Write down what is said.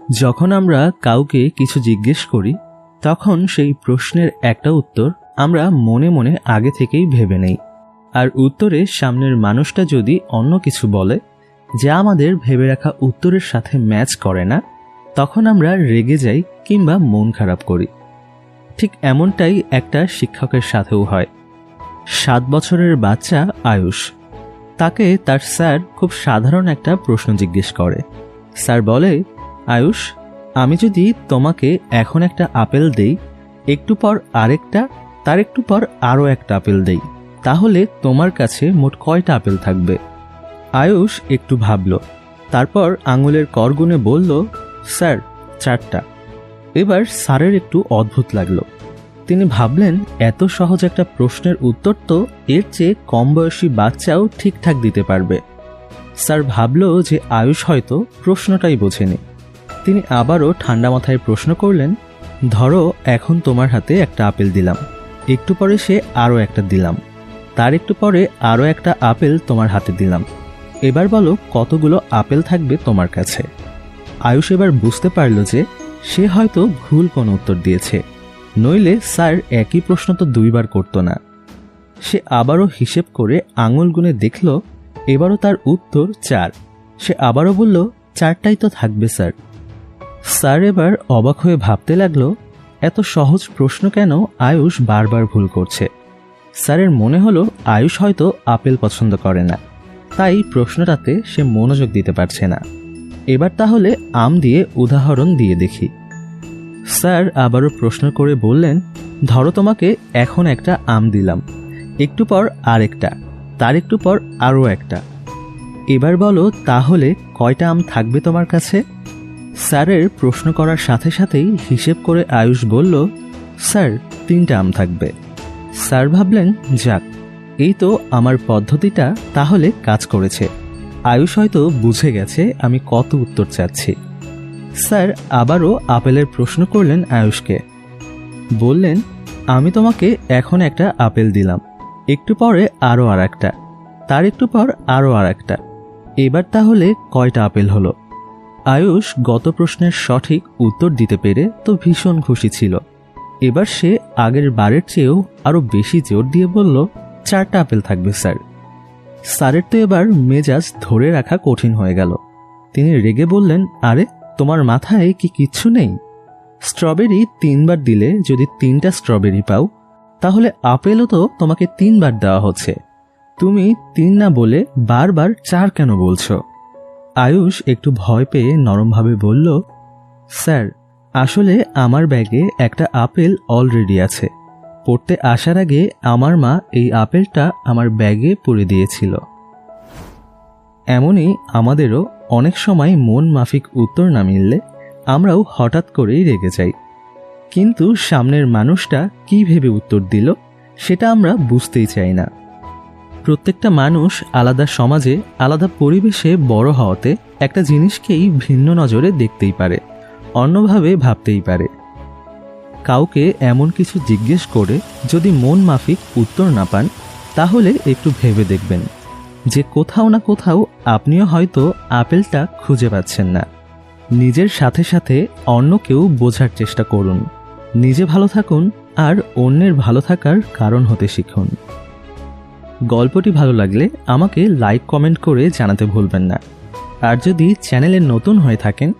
যখন আমরা কাউকে কিছু জিজ্ঞেস করি তখন সেই প্রশ্নের একটা উত্তর আমরা মনে মনে আগে থেকেই ভেবে নেই, আর উত্তরে সামনের মানুষটা যদি অন্য কিছু বলে যা আমাদের ভেবে রাখা উত্তরের সাথে ম্যাচ করে না, তখন আমরা রেগে যাই কিংবা মন খারাপ করি। ঠিক এমনটাই একটা শিক্ষকের সাথেও হয়। 7 বছরের বাচ্চা আয়ুষ, তাকে তার স্যার খুব সাধারণ একটা প্রশ্ন জিজ্ঞেস করে। স্যার বলে, আয়ুষ, আমি যদি তোমাকে এখন একটা আপেল দেই, একটু পর আরেকটা, তার একটু পর আরও একটা আপেল দেই, তাহলে তোমার কাছে মোট কয়টা আপেল থাকবে? আয়ুষ একটু ভাবল, তারপর আঙুলের কর গুনে বলল, স্যার 4টা। এবার স্যারের একটু অদ্ভুত লাগলো। তিনি ভাবলেন, এত সহজ একটা প্রশ্নের উত্তর তো এর চেয়ে কম বয়সী বাচ্চাও ঠিকঠাক দিতে পারবে। স্যার ভাবল যে আয়ুষ হয়তো প্রশ্নটাই বোঝেনি। তিনি আবারও ঠান্ডা মাথায় প্রশ্ন করলেন, ধরো এখন তোমার হাতে একটা আপেল দিলাম, একটু পরে সে আরও একটা দিলাম, তার একটু পরে আরও একটা আপেল তোমার হাতে দিলাম, এবার বলো কতগুলো আপেল থাকবে তোমার কাছে? আয়ুষ এবার বুঝতে পারল যে সে হয়তো ভুল কোনো উত্তর দিয়েছে, নইলে স্যার একই প্রশ্ন তো 2 বার করত না। সে আবারও হিসেব করে আঙুল গুনে দেখল, এবারও তার উত্তর 4। সে আবারও বলল, 4টাই তো থাকবে স্যার। স্যার এবার অবাক হয়ে ভাবতে লাগলো, এত সহজ প্রশ্ন কেন আয়ুষ বারবার ভুল করছে। স্যারের মনে হলো আয়ুষ হয়তো আপেল পছন্দ করে না, তাই প্রশ্নটাতে সে মনোযোগ দিতে পারছে না। এবার তাহলে আম দিয়ে উদাহরণ দিয়ে দেখি। স্যার আবারও প্রশ্ন করে বললেন, ধরো তোমাকে এখন একটা আম দিলাম, একটু পর আরেকটা, তার একটু পর আরও একটা, এবার বলো তাহলে কয়টা আম থাকবে তোমার কাছে? স্যারের প্রশ্ন করার সাথে সাথেই হিসেব করে আয়ুষ বলল, স্যার 3টা আম থাকবে। স্যার ভাবলেন, যাক, এই তো আমার পদ্ধতিটা তাহলে কাজ করেছে। আয়ুষ হয়তো বুঝে গেছে আমি কত উত্তর চাচ্ছি। স্যার আবারও আপেলের প্রশ্ন করলেন আয়ুষকে। বললেন, আমি তোমাকে এখন একটা আপেল দিলাম, একটু পরে আরও আর একটা, তার একটু পর আরও আর একটা, এবার তাহলে কয়টা আপেল হলো? আয়ুষ গত প্রশ্নের সঠিক উত্তর দিতে পেরে তো ভীষণ খুশি ছিল। এবার সে আগের বারের চেয়েও আরও বেশি জোর দিয়ে বলল, 4টা আপেল থাকবে স্যার। স্যারের তো এবার মেজাজ ধরে রাখা কঠিন হয়ে গেল। তিনি রেগে বললেন, আরে তোমার মাথায় কি কিচ্ছু নেই? স্ট্রবেরি 3 বার দিলে যদি 3টা স্ট্রবেরি পাও, তাহলে আপেলও তো তোমাকে 3 বার দেওয়া হচ্ছে, তুমি 3 না বলে বারবার 4 কেন বলছো? আয়ুষ একটু ভয় পেয়ে নরমভাবে বলল, স্যার আসলে আমার ব্যাগে একটা আপেল অলরেডি আছে, পড়তে আসার আগে আমার মা এই আপেলটা আমার ব্যাগে পুরে দিয়েছিল। এমনই আমাদেরও অনেক সময় মন মাফিক উত্তর না মিললে আমরাও হঠাৎ করেই রেগে যাই, কিন্তু সামনের মানুষটা কী ভেবে উত্তর দিল সেটা আমরা বুঝতেই চাই না। প্রত্যেকটা মানুষ আলাদা সমাজে আলাদা পরিবেশে বড় হওয়াতে একটা জিনিসকেই ভিন্ন নজরে দেখতেই পারে, অন্যভাবে ভাবতেই পারে। কাউকে এমন কিছু জিজ্ঞেস করে যদি মন মাফিক উত্তর না পান, তাহলে একটু ভেবে দেখবেন যে কোথাও না কোথাও আপনিও হয়তো আপেলটা খুঁজে পাচ্ছেন না। নিজের সাথে সাথে অন্যকেও বোঝার চেষ্টা করুন। নিজে ভালো থাকুন আর অন্যের ভালো থাকার কারণ হতে শিখুন। গল্পটি ভালো লাগলে আমাকে লাইক কমেন্ট করে জানাতে ভুলবেন না। আর যদি চ্যানেলে নতুন হয়ে থাকেন